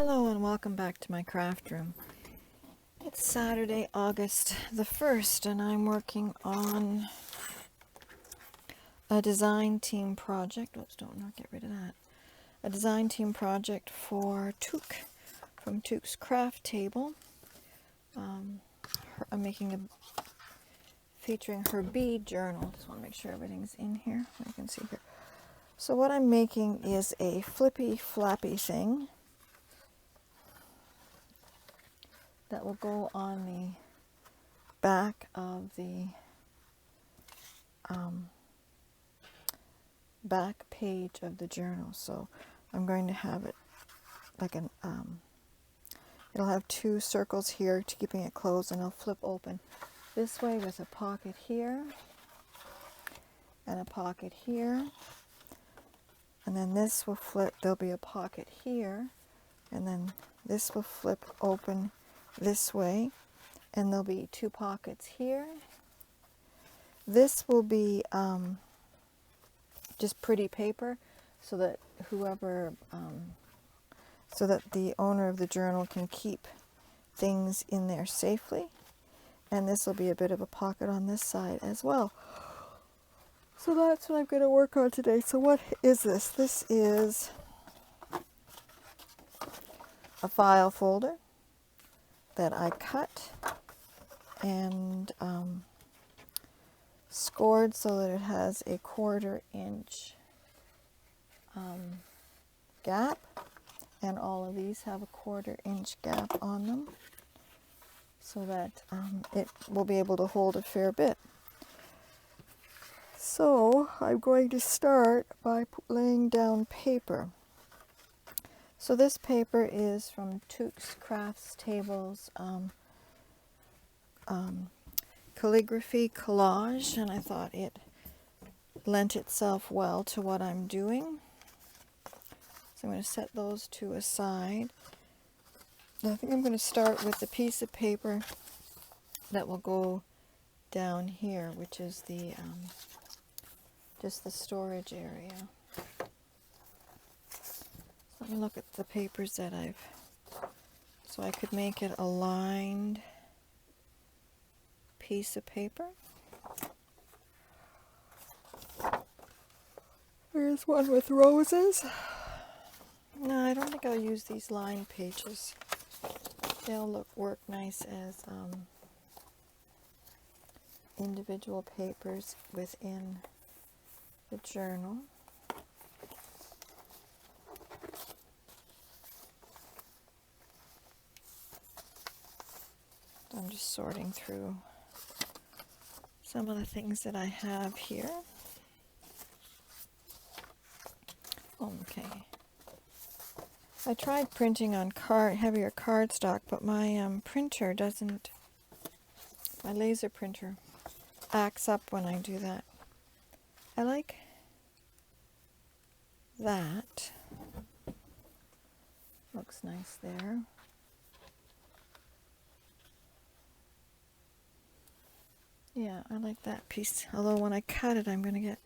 Hello and welcome back to my craft room. It's Saturday, August the 1st, and I'm working on a design team project. Oops, don't get rid of that. A design team project for Took from Took's Craft Table. I'm making a featuring her bead journal. Just want to make sure everything's in here. You can see here. So what I'm making is a flippy flappy thing that will go on the back of the back page of the journal. So I'm going to have it like an it'll have two circles here to keeping it closed, and it'll flip open this way with a pocket here and a pocket here, and then this will flip. There'll be a pocket here, and then this will flip open this way, and there'll be two pockets here. This will be just pretty paper, so that so that the owner of the journal can keep things in there safely. And this will be a bit of a pocket on this side as well. So that's what I'm going to work on today. So what is this? This is a file folder that I cut and scored so that it has a 1/4 inch gap, and all of these have a 1/4 inch gap on them, so that it will be able to hold a fair bit. So I'm going to start by laying down paper. So this paper is from Took's Crafts Tables calligraphy collage, and I thought it lent itself well to what I'm doing. So I'm going to set those two aside. I think I'm going to start with the piece of paper that will go down here, which is the just the storage area. So let me look at the papers that so I could make it a lined piece of paper. Here's one with roses. No, I don't think I'll use these lined pages. They'll work nice as individual papers within the journal. I'm just sorting through some of the things that I have here. Okay. I tried printing on heavier cardstock, but my printer doesn't, my laser printer acts up when I do that. I like that. Looks nice there. Yeah, I like that piece. Although when I cut it, I'm going to get,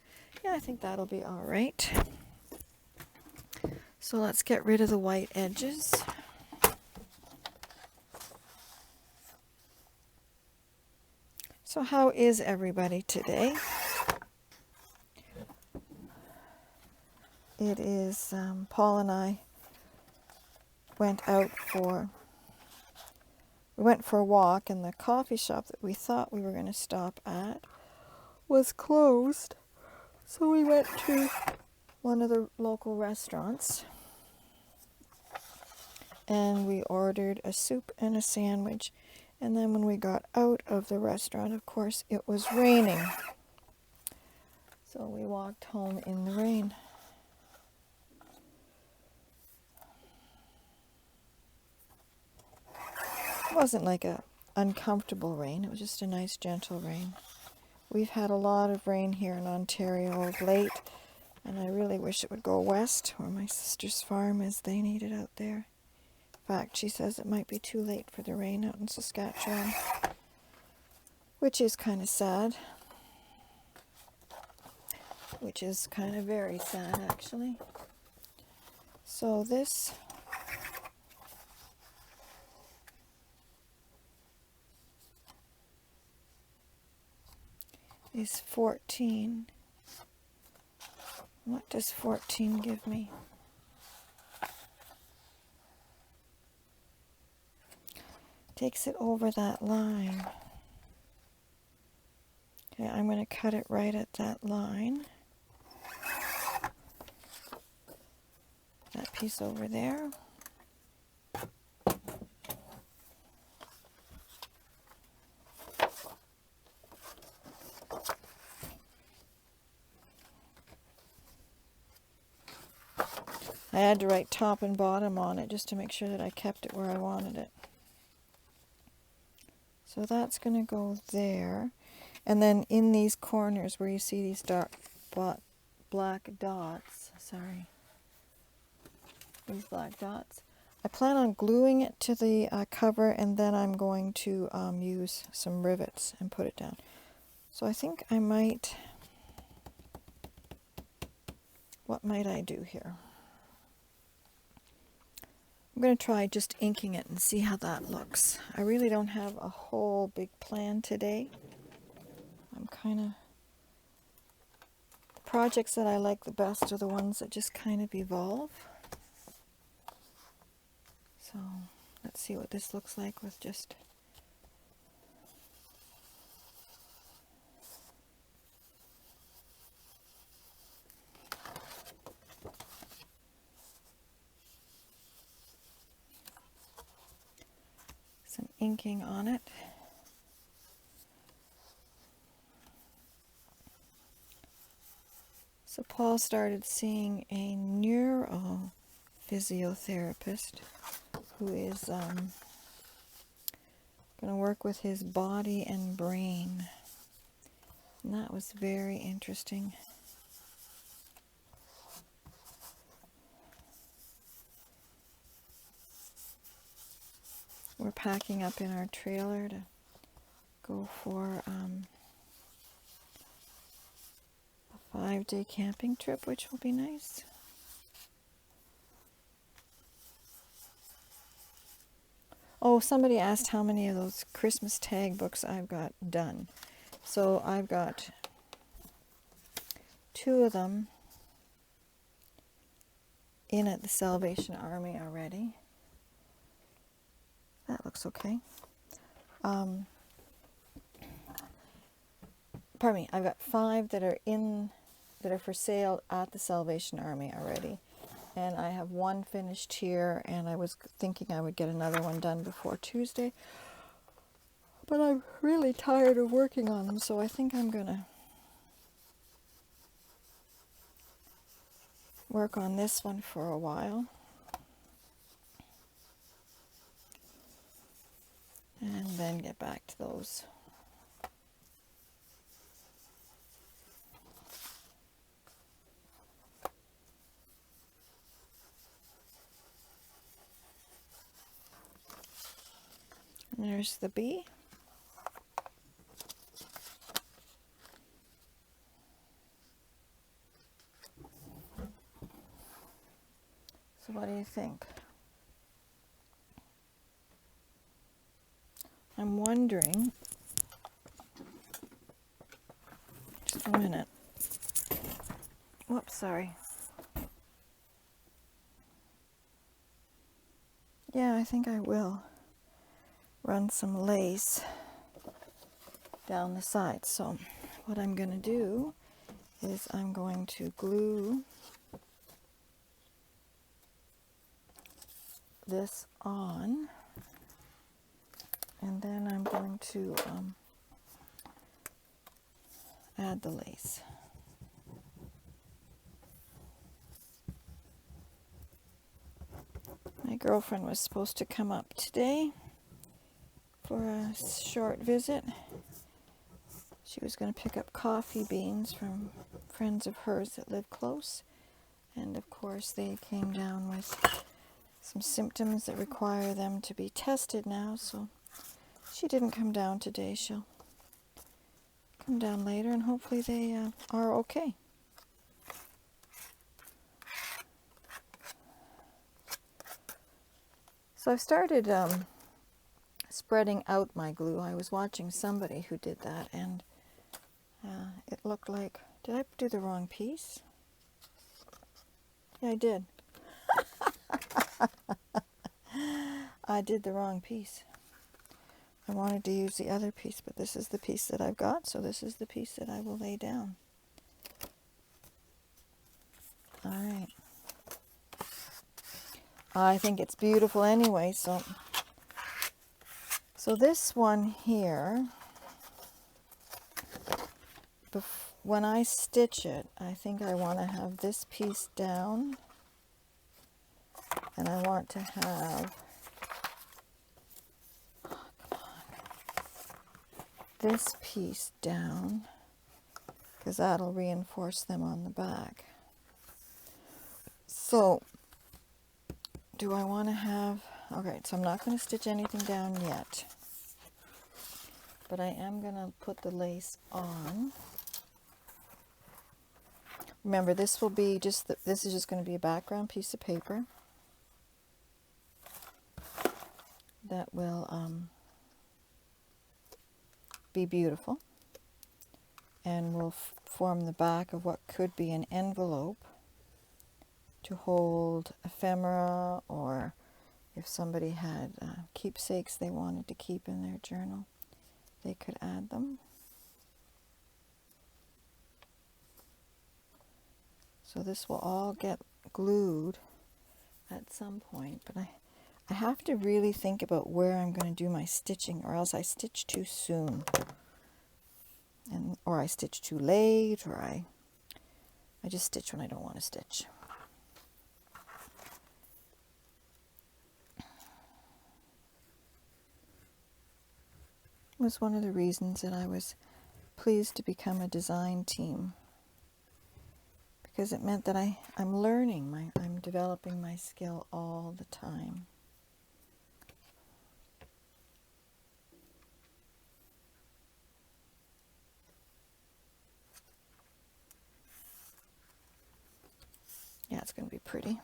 I think that'll be all right. So let's get rid of the white edges. So how is everybody today? It is, Paul and I went for a walk, and the coffee shop that we thought we were going to stop at was closed. So we went to one of the local restaurants, and we ordered a soup and a sandwich. And then when we got out of the restaurant, of course, it was raining. So we walked home in the rain. It wasn't like a uncomfortable rain. It was just a nice, gentle rain. We've had a lot of rain here in Ontario of late, and I really wish it would go west, where my sister's farm is. They need it out there. In fact, she says it might be too late for the rain out in Saskatchewan, which is kind of sad. Which is kind of very sad, actually. So this is 14. What does 14 give me? Takes it over that line. Okay, I'm going to cut it right at that line. That piece over there. I had to write top and bottom on it just to make sure that I kept it where I wanted it. So that's going to go there. And then in these corners where you see these dark black dots, sorry, these black dots, I plan on gluing it to the cover, and then I'm going to use some rivets and put it down. So I think I might, what might I do here? I'm going to try just inking it and see how that looks. I really don't have a whole big plan today. I'm kind of, the projects that I like the best are the ones that just kind of evolve. So let's see what this looks like with just some inking on it. So Paul started seeing a neurophysiotherapist who is going to work with his body and brain. And that was very interesting. We're packing up in our trailer to go for a 5-day camping trip, which will be nice. Oh, somebody asked how many of those Christmas tag books I've got done. So I've got 2 of them in at the Salvation Army already. That looks okay. Pardon me, I've got 5 that are for sale at the Salvation Army already. And I have 1 finished here, and I was thinking I would get another one done before Tuesday. But I'm really tired of working on them, so I think I'm going to work on this one for a while. And then get back to those. And there's the bee. So what do you think? I'm wondering, just a minute. Whoops, sorry. Yeah, I think I will run some lace down the side. So what I'm going to do is I'm going to glue this on, and then I'm going to add the lace. My girlfriend was supposed to come up today for a short visit. She was going to pick up coffee beans from friends of hers that live close, and of course they came down with some symptoms that require them to be tested now, so she didn't come down today. She'll come down later, and hopefully they are okay. So I've started spreading out my glue. I was watching somebody who did that, and It looked like, did I do the wrong piece? Yeah, I did. I did the wrong piece. I wanted to use the other piece, but this is the piece that I've got, so this is the piece that I will lay down. All right. I think it's beautiful anyway, so this one here, when I stitch it, I think I want to have this piece down, and I want to have this piece down, because that'll reinforce them on the back. So, do I want to have, okay, so I'm not going to stitch anything down yet, but I am going to put the lace on. Remember, this will be just, this is just going to be a background piece of paper that will be beautiful, and will form the back of what could be an envelope to hold ephemera, or if somebody had keepsakes they wanted to keep in their journal, they could add them. So this will all get glued at some point, but I have to really think about where I'm going to do my stitching, or else I stitch too soon, or I stitch too late, or I just stitch when I don't want to stitch. It was one of the reasons that I was pleased to become a design team, because it meant that I'm learning, I'm developing my skill all the time. Yeah, it's going to be pretty.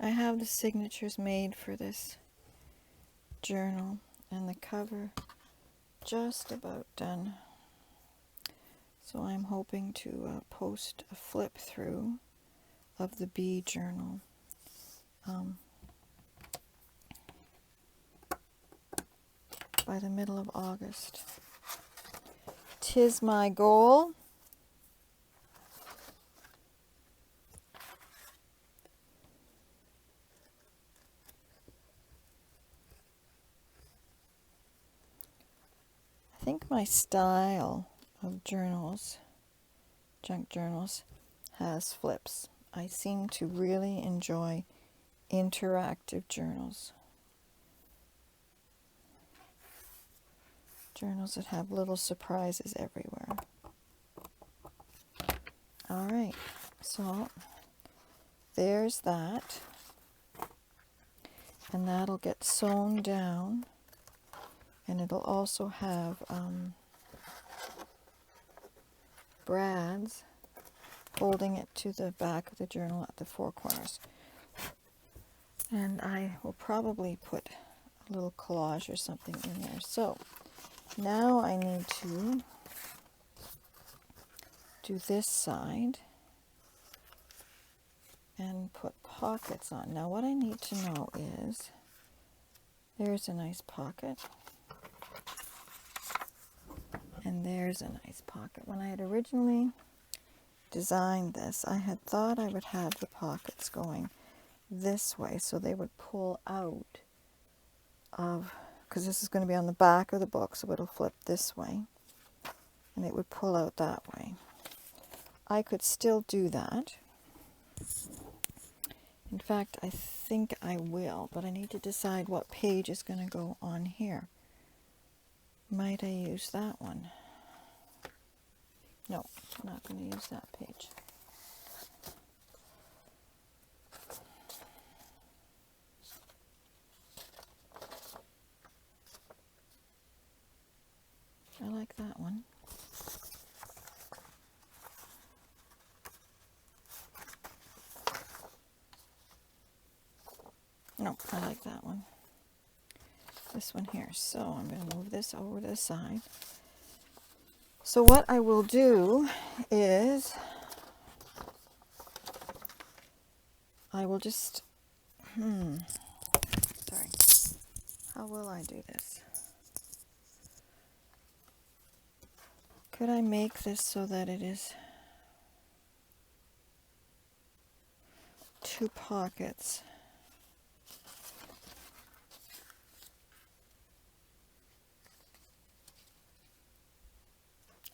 I have the signatures made for this journal, and the cover just about done. So I'm hoping to post a flip through of the bee journal by the middle of August. 'Tis my goal. I think my style of journals, junk journals, has flips. I seem to really enjoy interactive journals. Journals that have little surprises everywhere. All right, so there's that. And that'll get sewn down. And it'll also have brads holding it to the back of the journal at the four corners. And I will probably put a little collage or something in there. So now I need to do this side and put pockets on. Now what I need to know is, there's a nice pocket. And there's a nice pocket. When I had originally designed this, I had thought I would have the pockets going this way, so they would pull out of, because this is going to be on the back of the book, so it'll flip this way, and it would pull out that way. I could still do that. In fact, I think I will, but I need to decide what page is going to go on here. Might I use that one? No, I'm not going to use that page. like that one. No, I like that one. This one here. So I'm going to move this over to the side. So what I will do is I will just, sorry, how will I do this? Could I make this so that it is 2 pockets?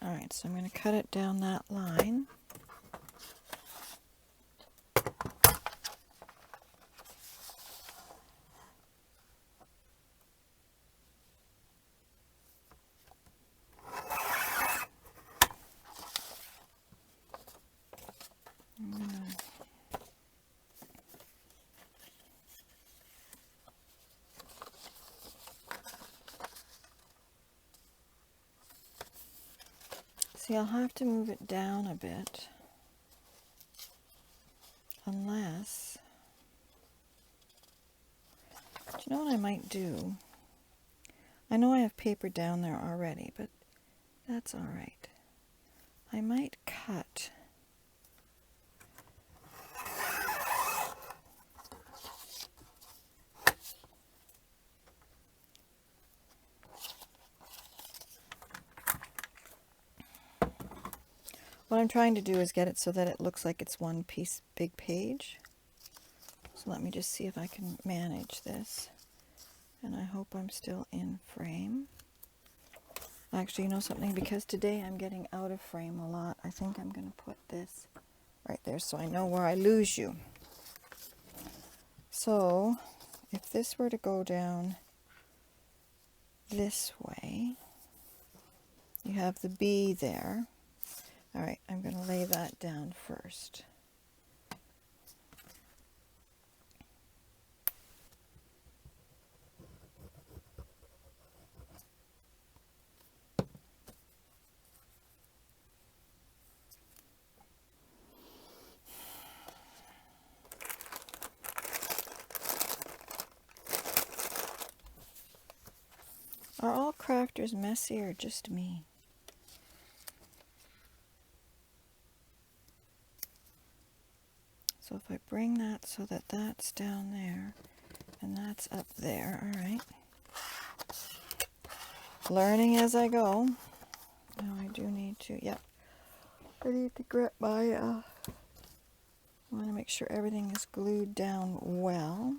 Alright, so I'm going to cut it down that line. See, I'll have to move it down a bit, unless, do you know what I might do? I know I have paper down there already, but that's all right. I might cut what I'm trying to do is get it so that it looks like it's one piece, big page. So let me just see if I can manage this. And I hope I'm still in frame. Actually, you know something? Because today I'm getting out of frame a lot, I think I'm going to put this right there so I know where I lose you. So, if this were to go down this way, you have the B there. Alright, I'm going to lay that down first. Are all crafters messy or just me? So if I bring that so that that's down there and that's up there, all right. Learning as I go. Now I do need to, yep. I need to grab my, I want to make sure everything is glued down well.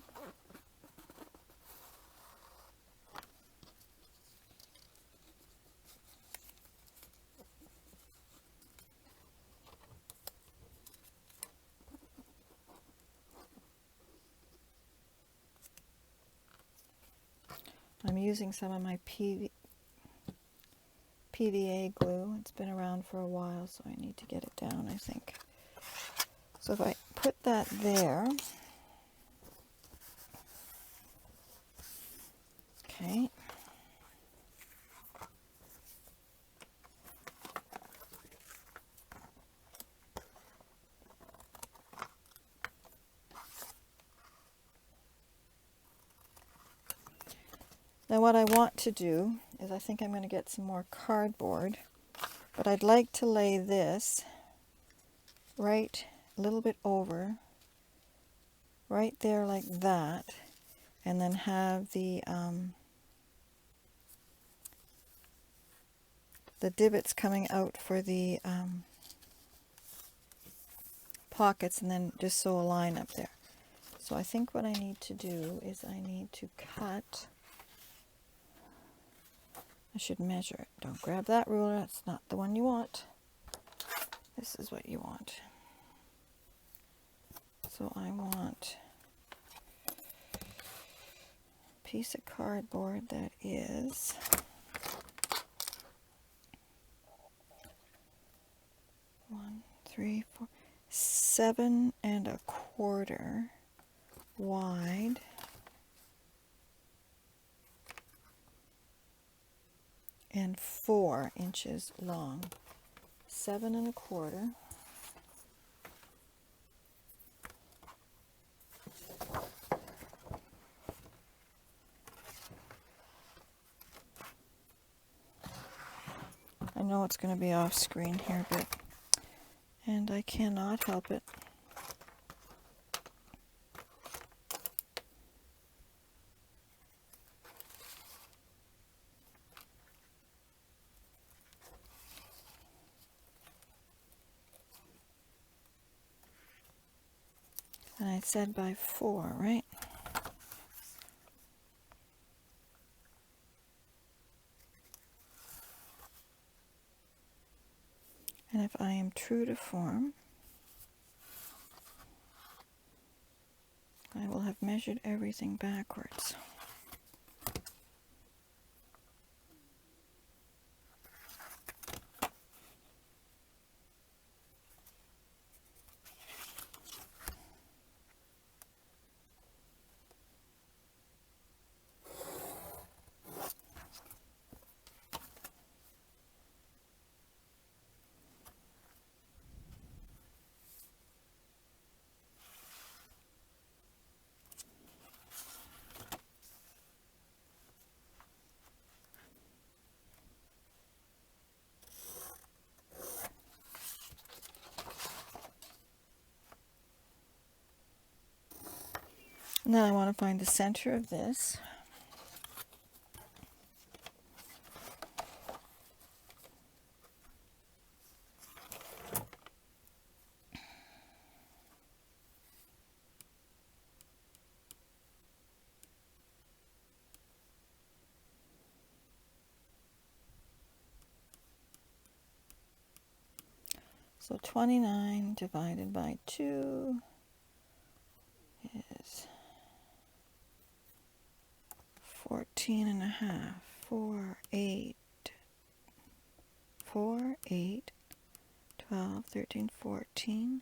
I'm using some of my PVA glue. It's been around for a while, so I need to get it down, I think. So if I put that there, okay. Now what I want to do is I think I'm going to get some more cardboard, but I'd like to lay this right a little bit over, right there like that, and then have the divots coming out for the pockets, and then just sew a line up there. So I think what I need to do is I need to cut. I should measure it. Don't grab that ruler. That's not the one you want. This is what you want. So I want a piece of cardboard that is 7 1/4 wide and 4 inches long. 7 1/4. I know it's going to be off screen here, and I cannot help it. And I said by 4, right? And if I am true to form, I will have measured everything backwards. And then I want to find the center of this. So 29 divided by 2 is 14 1/2. 4, 8, 4, 8, 12, 13, 14.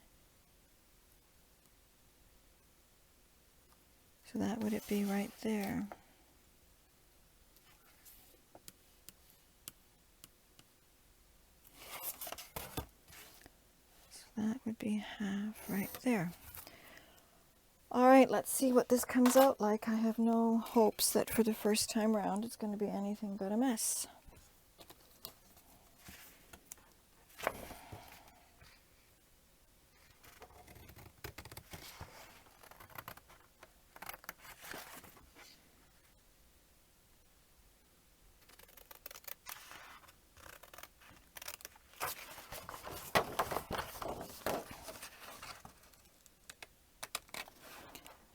So that would it be right there. So that would be half right there. All right, let's see what this comes out like. I have no hopes that for the first time round it's going to be anything but a mess.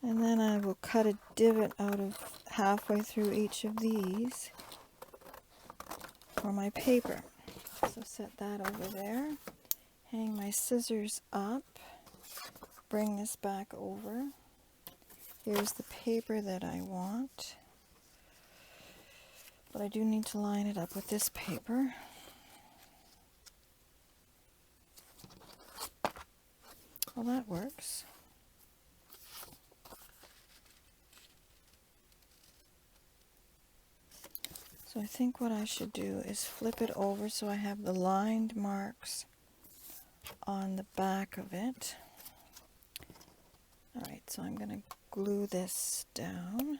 And then I will cut a divot out of halfway through each of these for my paper. So set that over there, hang my scissors up, bring this back over. Here's the paper that I want, but I do need to line it up with this paper. Well, that works. So I think what I should do is flip it over so I have the lined marks on the back of it. All right, so I'm going to glue this down.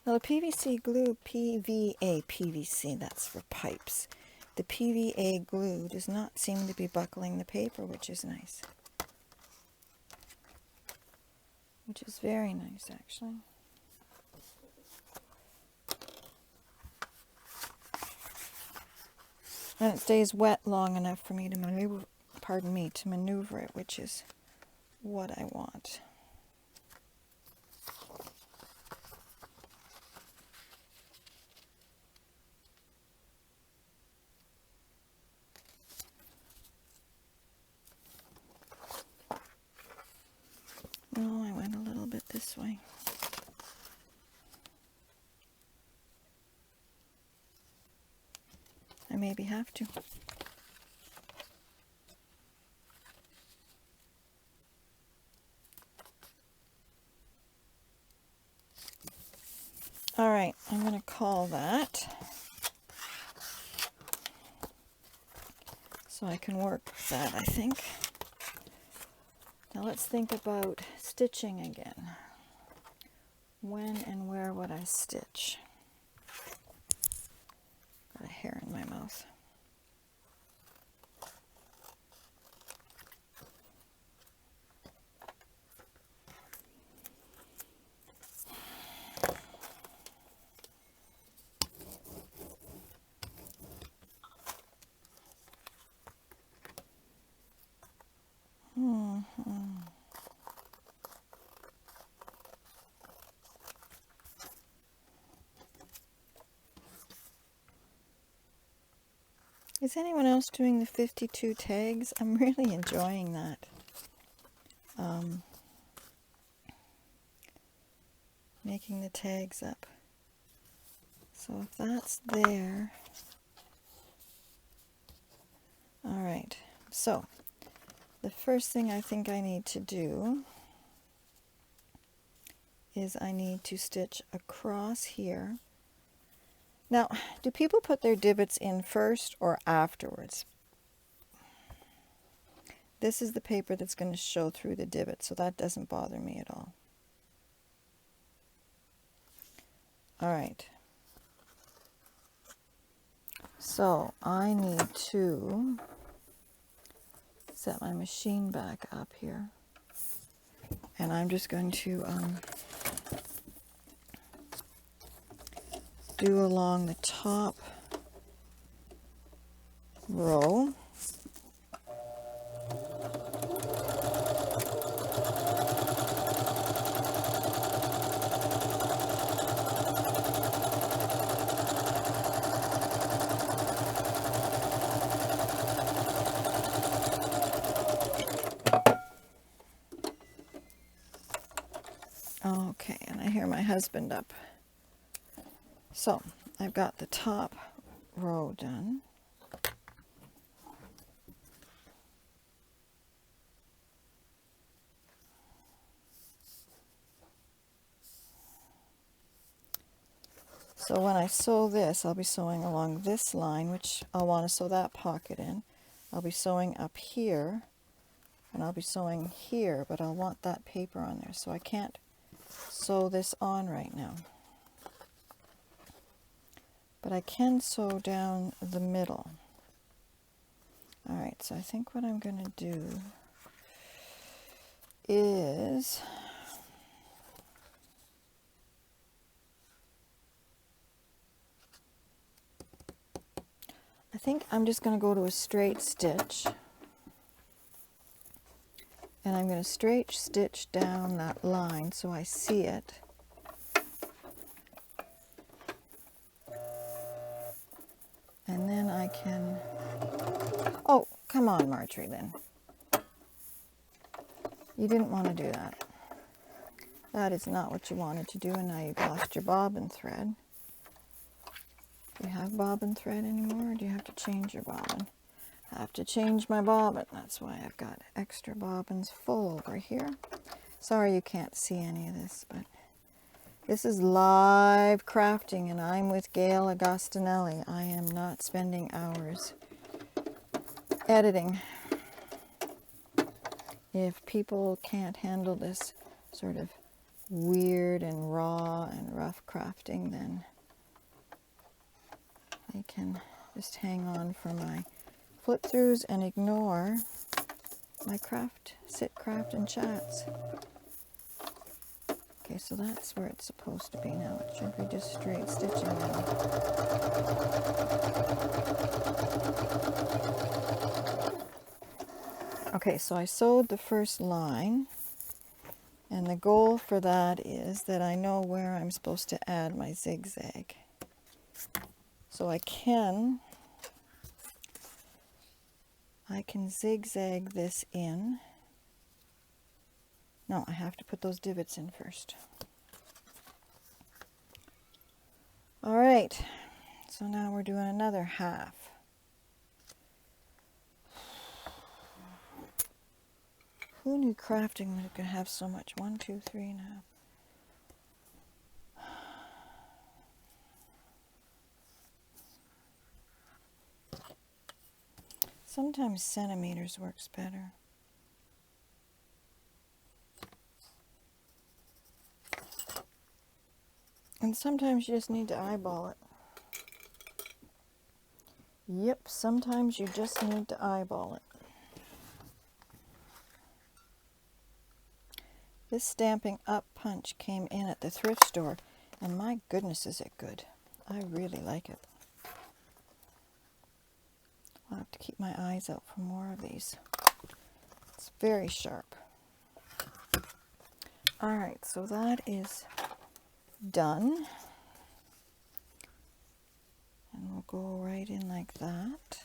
Now the PVC glue, PVC, that's for pipes. The PVA glue does not seem to be buckling the paper, which is nice. Which is very nice, actually. And it stays wet long enough for me to maneuver, to maneuver it, which is what I want. No, I went a little bit this way. I maybe have to. All right, I'm going to call that so I can work with that, I think. Now let's think about stitching again. When and where would I stitch? Got a hair in my mouth. Is anyone else doing the 52 tags? I'm really enjoying that. Making the tags up. So if that's there, all right. So the first thing I think I need to do is I need to stitch across here. Now, do people put their divots in first or afterwards? This is the paper that's going to show through the divot, so that doesn't bother me at all. All right. So I need to set my machine back up here. And I'm just going to do along the top row. Okay, and I hear my husband up. So I've got the top row done. So when I sew this, I'll be sewing along this line, which I'll want to sew that pocket in. I'll be sewing up here, and I'll be sewing here, but I'll want that paper on there, so I can't sew this on right now. But I can sew down the middle. All right, so I think what I'm going to do is I think I'm just going to go to a straight stitch, and I'm going to straight stitch down that line so I see it. And then I can, oh, come on, Marjorie, then. You didn't want to do that. That is not what you wanted to do, and now you've lost your bobbin thread. Do you have bobbin thread anymore, or do you have to change your bobbin? I have to change my bobbin. That's why I've got extra bobbins full over here. Sorry you can't see any of this, but this is live crafting, and I'm with Gail Agostinelli. I am not spending hours editing. If people can't handle this sort of weird and raw and rough crafting, then they can just hang on for my flip throughs and ignore my craft, sit, craft, and chats. Okay, so that's where it's supposed to be now. It should be just straight stitching now. Okay, so I sewed the first line, and the goal for that is that I know where I'm supposed to add my zigzag. So I can zigzag this in. No, I have to put those divots in first. All right, so now we're doing another half. Who knew crafting could have so much? 1, 2, 3 and a half. Sometimes centimeters works better. And sometimes you just need to eyeball it. Yep, sometimes you just need to eyeball it. This Stampin' Up punch came in at the thrift store, and my goodness is it good. I really like it. I'll have to keep my eyes out for more of these. It's very sharp. Alright, so that is done. And we'll go right in like that.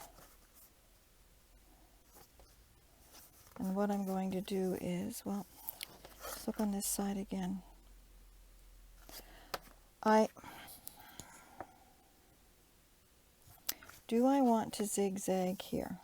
And what I'm going to do is, well, let's look on this side again. Do I want to zigzag here?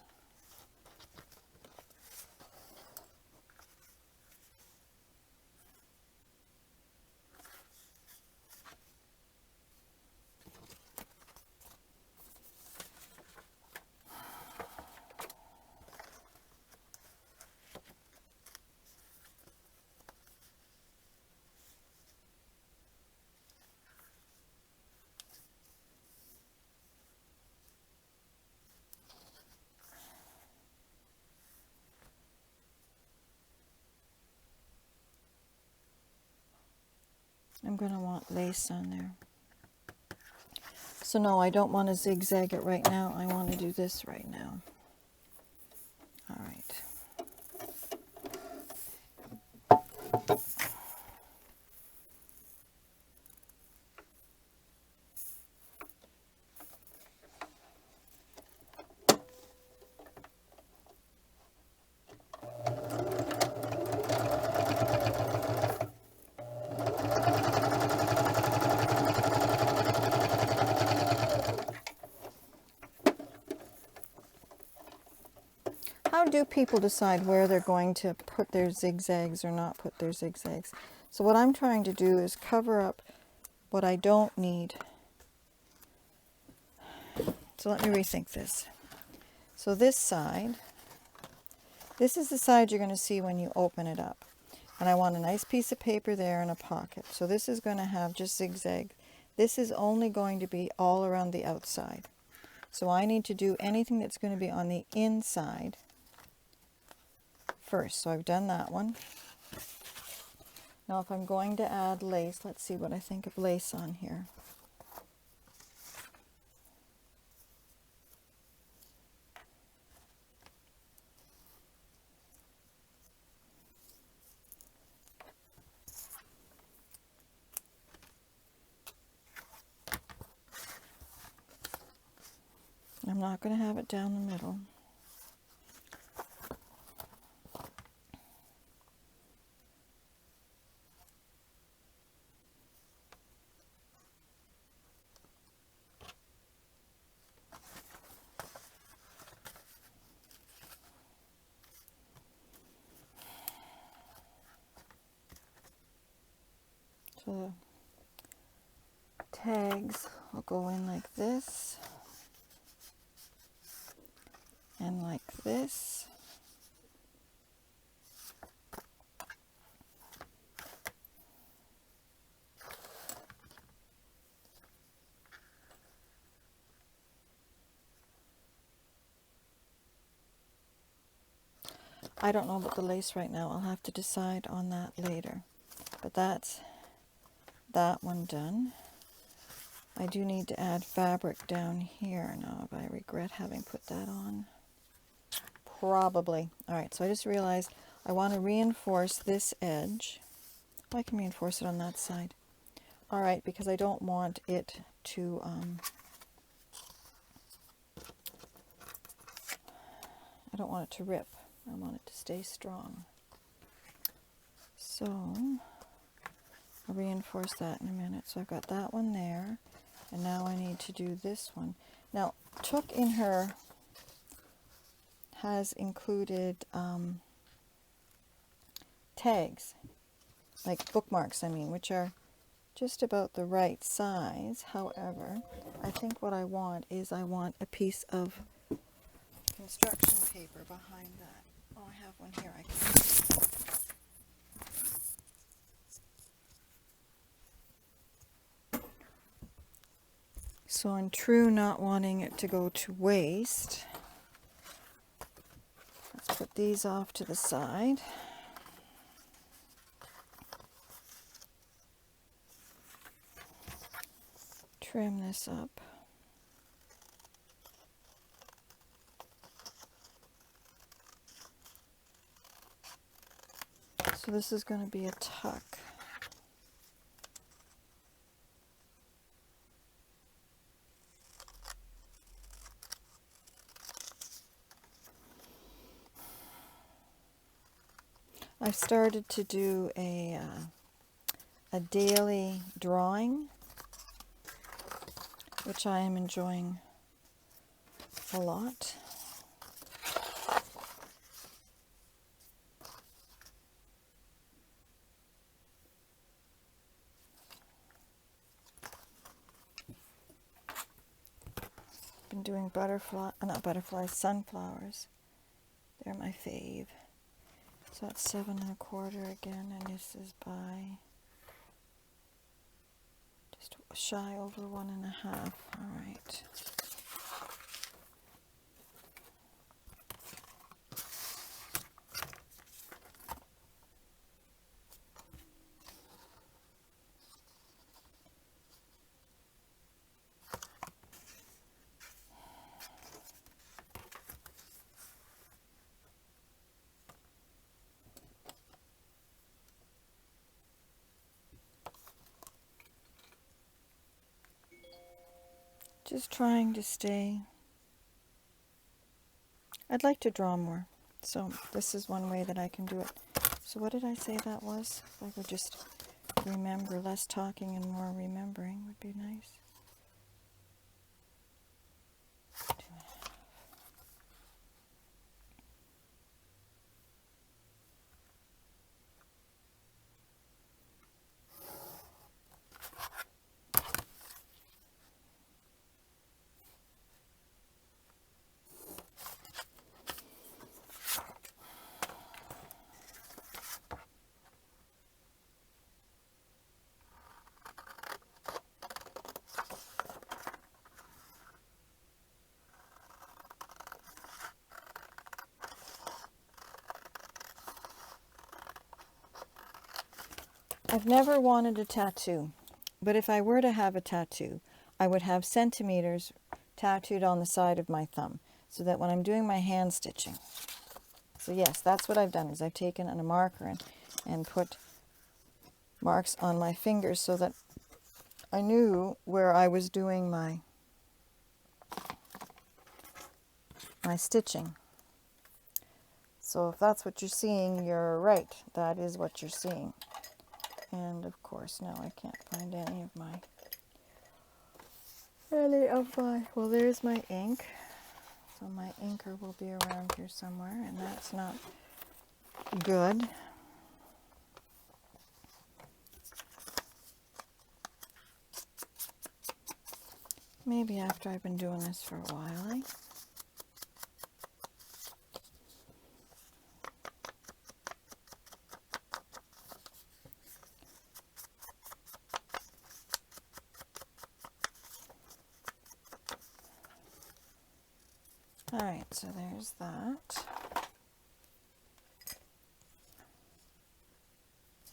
I'm going to want lace on there. So no, I don't want to zigzag it right now. I want to do this right now. All right. How do people decide where they're going to put their zigzags or not put their zigzags? So what I'm trying to do is cover up what I don't need. So let me rethink this. So this side, this is the side you're going to see when you open it up. And I want a nice piece of paper there and a pocket. So this is going to have just zigzag. This is only going to be all around the outside. So I need to do anything that's going to be on the inside first. So I've done that one. Now if I'm going to add lace, let's see what I think of lace on here. I'm not going to have it down the middle. So the tags will go in like this and like this. I don't know about the lace right now. I'll have to decide on that later. But that's that one done. I do need to add fabric down here. Now, if I regret having put that on. Probably. Alright, so I just realized I want to reinforce this edge. I can reinforce it on that side. Alright, because I don't want it to I don't want it to rip. I want it to stay strong. So I'll reinforce that in a minute. So I've got that one there, and now I need to do this one. Now, Took in her has included tags, like bookmarks, I mean, which are just about the right size. However, I think what I want is I want a piece of construction paper behind that. Oh, I have one here. I can. So in true not wanting it to go to waste, let's put these off to the side. Trim this up. So this is going to be a tuck. I've started to do a daily drawing, which I am enjoying a lot. Been doing sunflowers. They're my fave. So that's 7 1/4 again, and this is by just shy over 1 1/2. All right. Just trying to stay. I'd like to draw more, so this is one way that I can do it. So what did I say that was? If I could just remember, less talking and more remembering would be nice. 2 1/2. I've never wanted a tattoo, but if I were to have a tattoo, I would have centimeters tattooed on the side of my thumb, so that when I'm doing my hand stitching. So yes, that's what I've done, is I've taken a marker and put marks on my fingers so that I knew where I was doing my stitching. So if that's what you're seeing, you're right. That is what you're seeing. And of course, now I can't find any of my, well, there's my ink. So my inker will be around here somewhere, and that's not good. Maybe after I've been doing this for a while, eh? Alright, so there's that.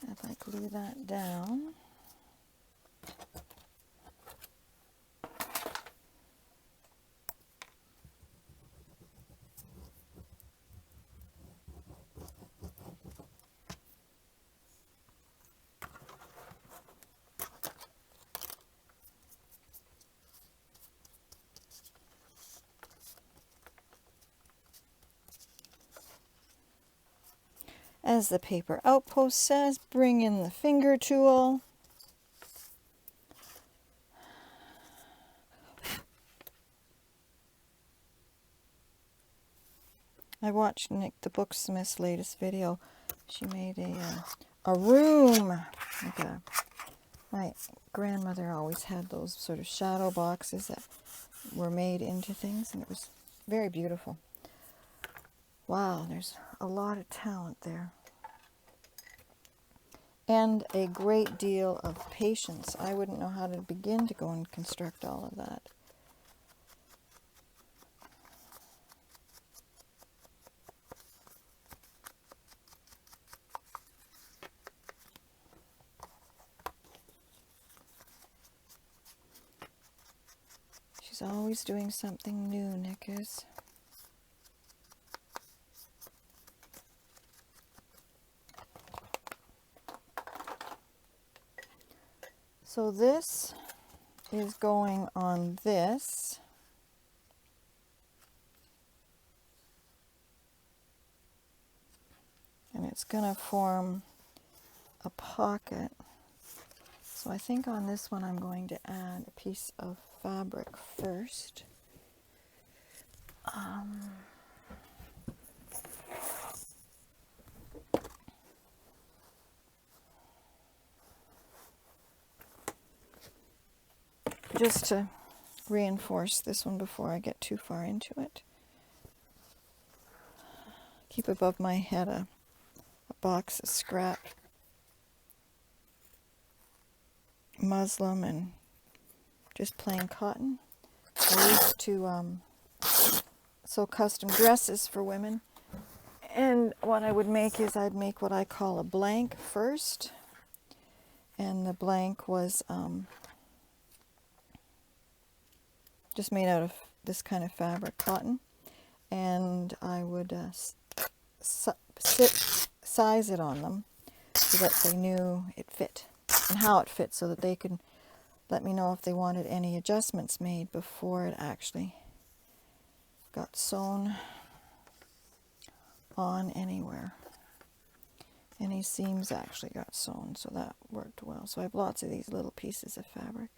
If I glue that down. As the paper outpost says, bring in the finger tool. I watched Nick the Booksmith's latest video. She made a room. My grandmother always had those sort of shadow boxes that were made into things, and it was very beautiful. Wow, there's a lot of talent there. And a great deal of patience. I wouldn't know how to begin to go and construct all of that. She's always doing something new, Nick is. So this is going on this. And it's going to form a pocket. So I think on this one I'm going to add a piece of fabric first. Just to reinforce this one before I get too far into it. Keep above my head a box of scrap muslin and just plain cotton. I used to sew custom dresses for women, and what I would make is I'd make what I call a blank first, and the blank was just made out of this kind of fabric, cotton, and I would size it on them so that they knew it fit and how it fit, so that they could let me know if they wanted any adjustments made before it actually got sewn on anywhere. Any seams actually got sewn, so that worked well. So I have lots of these little pieces of fabric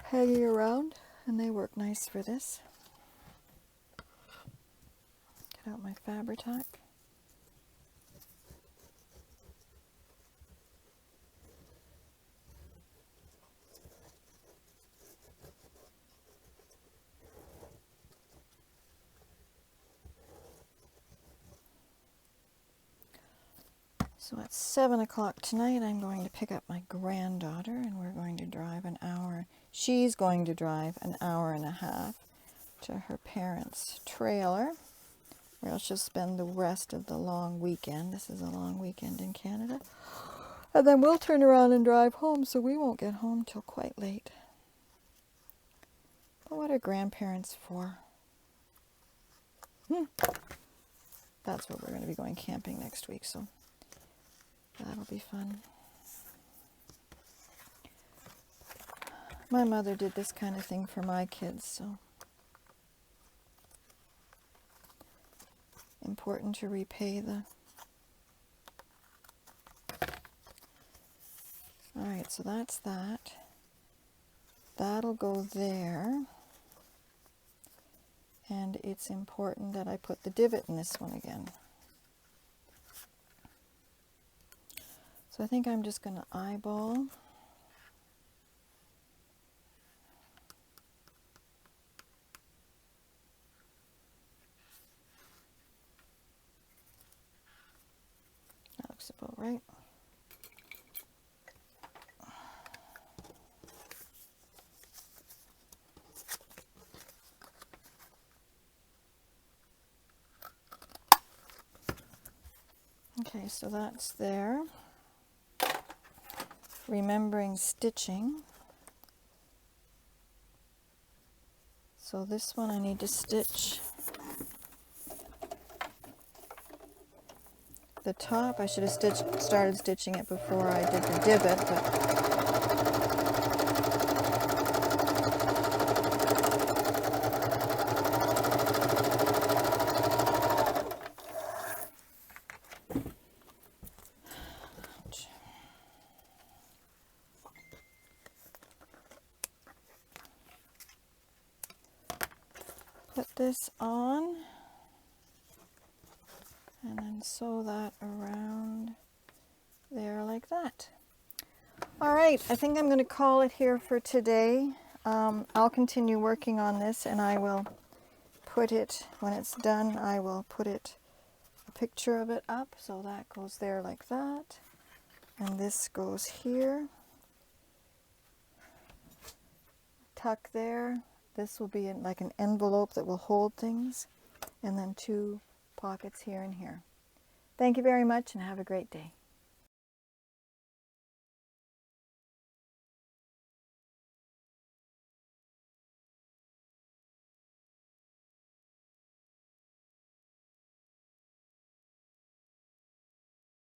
hanging around, and they work nice for this. Get out my Fabri-Tac. So at 7 o'clock tonight, I'm going to pick up my granddaughter, and we're going to drive an hour. She's going to drive an hour and a half to her parents' trailer, where she'll spend the rest of the long weekend. This is a long weekend in Canada. And then we'll turn around and drive home, so we won't get home till quite late. But what are grandparents for? That's where we're going to be going camping next week, so that'll be fun. My mother did this kind of thing for my kids, so important to repay the... Alright, so that's that. That'll go there. And it's important that I put the divot in this one again. So I think I'm just going to eyeball. That looks about right. Okay, so that's there. Remembering stitching. So this one I need to stitch the top. I should have started stitching it before I did the divot, but put this on and then sew that around there like that. All right, I think I'm going to call it here for today. I'll continue working on this, and I will put it, when it's done, I will put it, a picture of it up. So that goes there like that. And this goes here. Tuck there. This will be in like an envelope that will hold things. And then 2 pockets here and here. Thank you very much and have a great day.